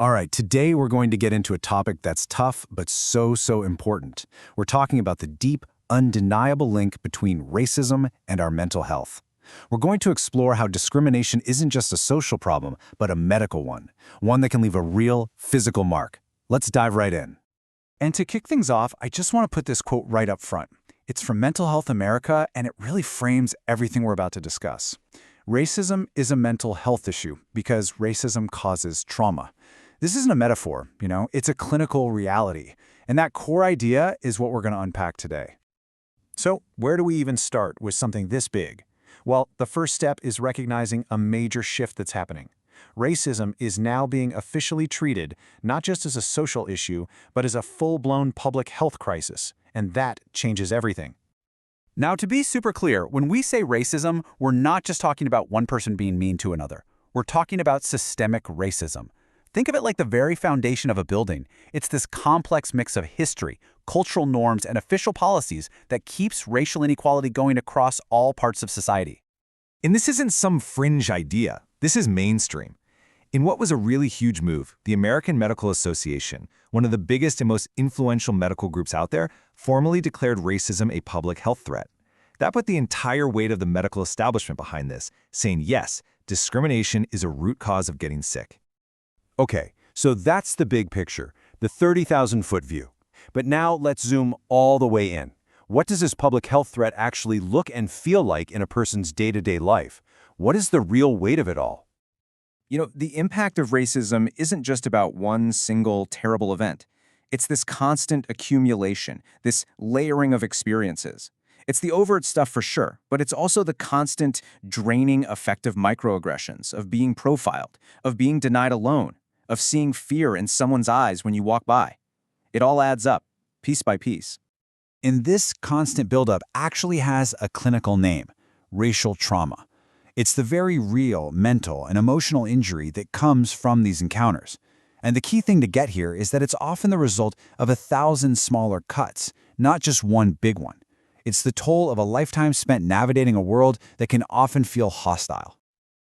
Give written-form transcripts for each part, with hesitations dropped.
All right, today we're going to get into a topic that's tough but so important. We're talking about the deep, undeniable link between racism and our mental health. We're going to explore how discrimination isn't just a social problem, but a medical one that can leave a real, physical mark. Let's dive right in. And to kick things off, I just want to put this quote right up front. It's from Mental Health America, and it really frames everything we're about to discuss. Racism is a mental health issue because racism causes trauma. This isn't a metaphor, it's a clinical reality. And that core idea is what we're going to unpack today. So, where do we even start with something this big? Well, the first step is recognizing a major shift that's happening. Racism is now being officially treated not just as a social issue, but as a full-blown public health crisis, and that changes everything. Now, to be super clear, when we say racism, we're not just talking about one person being mean to another. We're talking about systemic racism. Think of it like the very foundation of a building. It's this complex mix of history, cultural norms, and official policies that keeps racial inequality going across all parts of society. And this isn't some fringe idea. This is mainstream. In what was a really huge move, the American Medical Association, one of the biggest and most influential medical groups out there, formally declared racism a public health threat. That put the entire weight of the medical establishment behind this, saying yes, discrimination is a root cause of getting sick. Okay, so that's the big picture, the 30,000-foot view. But now let's zoom all the way in. What does this public health threat actually look and feel like in a person's day-to-day life? What is the real weight of it all? The impact of racism isn't just about one single terrible event. It's this constant accumulation, this layering of experiences. It's the overt stuff for sure, but it's also the constant draining effect of microaggressions, of being profiled, of being denied a loan, of seeing fear in someone's eyes when you walk by. It all adds up, piece by piece. And this constant buildup actually has a clinical name: racial trauma. It's the very real mental and emotional injury that comes from these encounters. And the key thing to get here is that it's often the result of 1,000 smaller cuts, not just one big one. It's the toll of a lifetime spent navigating a world that can often feel hostile.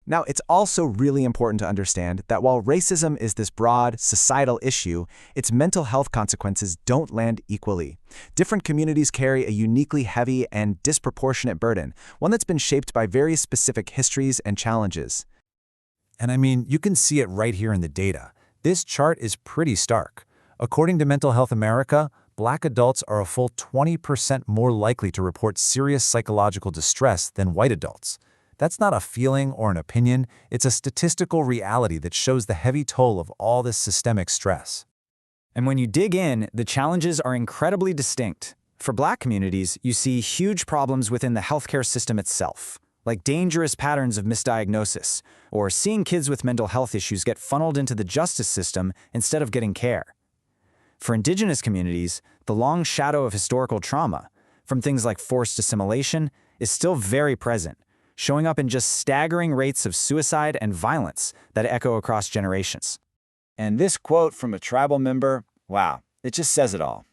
Now, it's also really important to understand that while racism is this broad, societal issue, its mental health consequences don't land equally. Different communities carry a uniquely heavy and disproportionate burden, one that's been shaped by very specific histories and challenges. And you can see it right here in the data. This chart is pretty stark. According to Mental Health America, Black adults are a full 20% more likely to report serious psychological distress than white adults. That's not a feeling or an opinion, it's a statistical reality that shows the heavy toll of all this systemic stress. And when you dig in, the challenges are incredibly distinct. For Black communities, you see huge problems within the healthcare system itself, like dangerous patterns of misdiagnosis, or seeing kids with mental health issues get funneled into the justice system instead of getting care. For Indigenous communities, the long shadow of historical trauma, from things like forced assimilation, is still very present, showing up in just staggering rates of suicide and violence that echo across generations. And this quote from a tribal member, wow, it just says it all.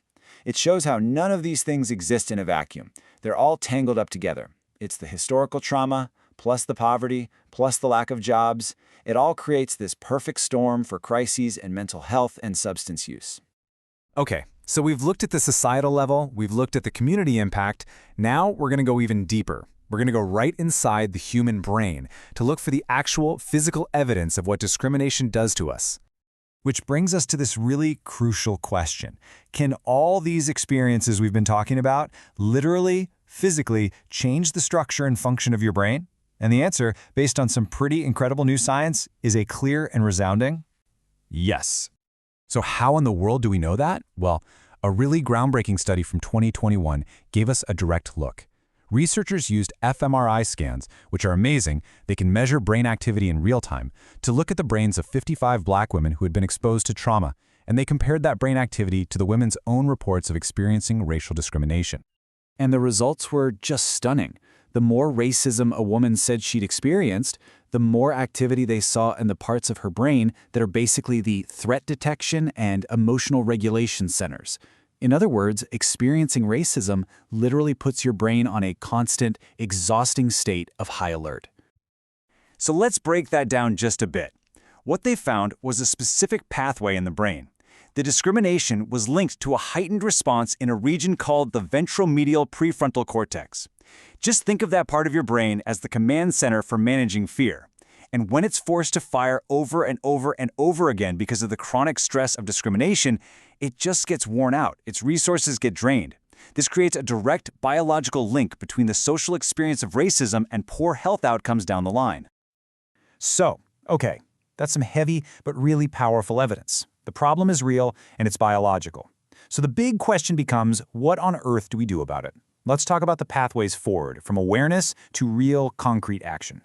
It shows how none of these things exist in a vacuum. They're all tangled up together. It's the historical trauma, plus the poverty, plus the lack of jobs. It all creates this perfect storm for crises in mental health and substance use. Okay, so we've looked at the societal level, we've looked at the community impact. Now we're going to go even deeper. We're going to go right inside the human brain to look for the actual physical evidence of what discrimination does to us. Which brings us to this really crucial question. Can all these experiences we've been talking about literally, physically change the structure and function of your brain? And the answer, based on some pretty incredible new science, is a clear and resounding yes. So how in the world do we know that? Well, a really groundbreaking study from 2021 gave us a direct look. Researchers used fMRI scans, which are amazing. They can measure brain activity in real time, to look at the brains of 55 Black women who had been exposed to trauma, and they compared that brain activity to the women's own reports of experiencing racial discrimination. And the results were just stunning. The more racism a woman said she'd experienced, the more activity they saw in the parts of her brain that are basically the threat detection and emotional regulation centers. In other words, experiencing racism literally puts your brain on a constant, exhausting state of high alert. So let's break that down just a bit. What they found was a specific pathway in the brain. The discrimination was linked to a heightened response in a region called the ventromedial prefrontal cortex. Just think of that part of your brain as the command center for managing fear. And when it's forced to fire over and over and over again because of the chronic stress of discrimination, it just gets worn out. Its resources get drained. This creates a direct biological link between the social experience of racism and poor health outcomes down the line. So, okay, that's some heavy but really powerful evidence. The problem is real and it's biological. So the big question becomes, what on earth do we do about it? Let's talk about the pathways forward, from awareness to real, concrete action.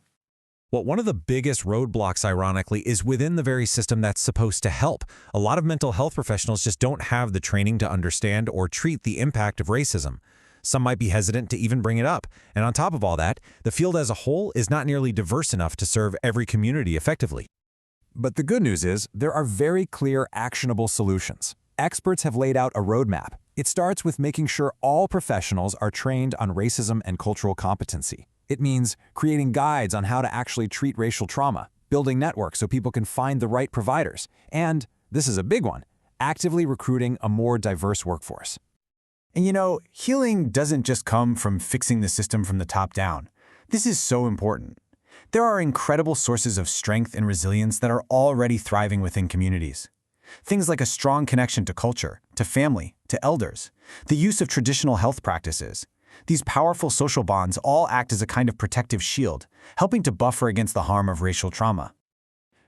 Well, one of the biggest roadblocks, ironically, is within the very system that's supposed to help. A lot of mental health professionals just don't have the training to understand or treat the impact of racism. Some might be hesitant to even bring it up. And on top of all that, the field as a whole is not nearly diverse enough to serve every community effectively. But the good news is, there are very clear, actionable solutions. Experts have laid out a roadmap. It starts with making sure all professionals are trained on racism and cultural competency. It means creating guides on how to actually treat racial trauma, building networks so people can find the right providers, and, this is a big one, actively recruiting a more diverse workforce. And you know, healing doesn't just come from fixing the system from the top down. This is so important. There are incredible sources of strength and resilience that are already thriving within communities. Things like a strong connection to culture, to family, to elders, the use of traditional health practices. These powerful social bonds all act as a kind of protective shield, helping to buffer against the harm of racial trauma.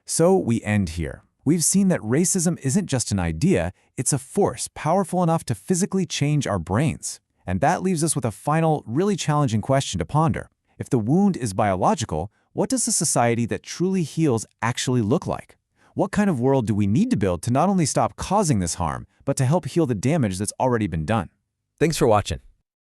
So we end here. We've seen that racism isn't just an idea, it's a force powerful enough to physically change our brains. And that leaves us with a final, really challenging question to ponder. If the wound is biological, what does a society that truly heals actually look like? What kind of world do we need to build to not only stop causing this harm, but to help heal the damage that's already been done? Thanks for watching.